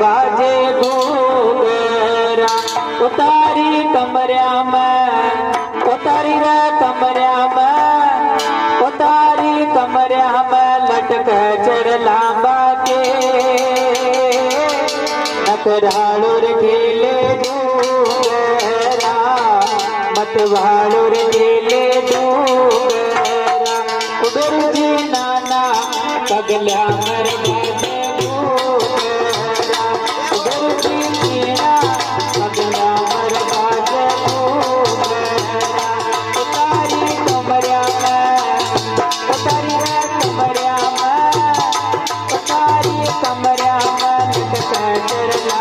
बाजे घूंघरा उतारी कमरिया में उतारी रे कमरिया में उतारी कमरिया में लटक चढ़ला बाके नकराड़ो रे खेले दूंगरा मतवाड़ो रे खेले दूंगरा गुरुजी नाना पगला मर बाजे घूंघरा गुरुजी मीरा पगला मर बाजे घूंघरा उतारी कमरिया में उतारी रे कमरिया में उतारी कमरिया में लटक चढ़ला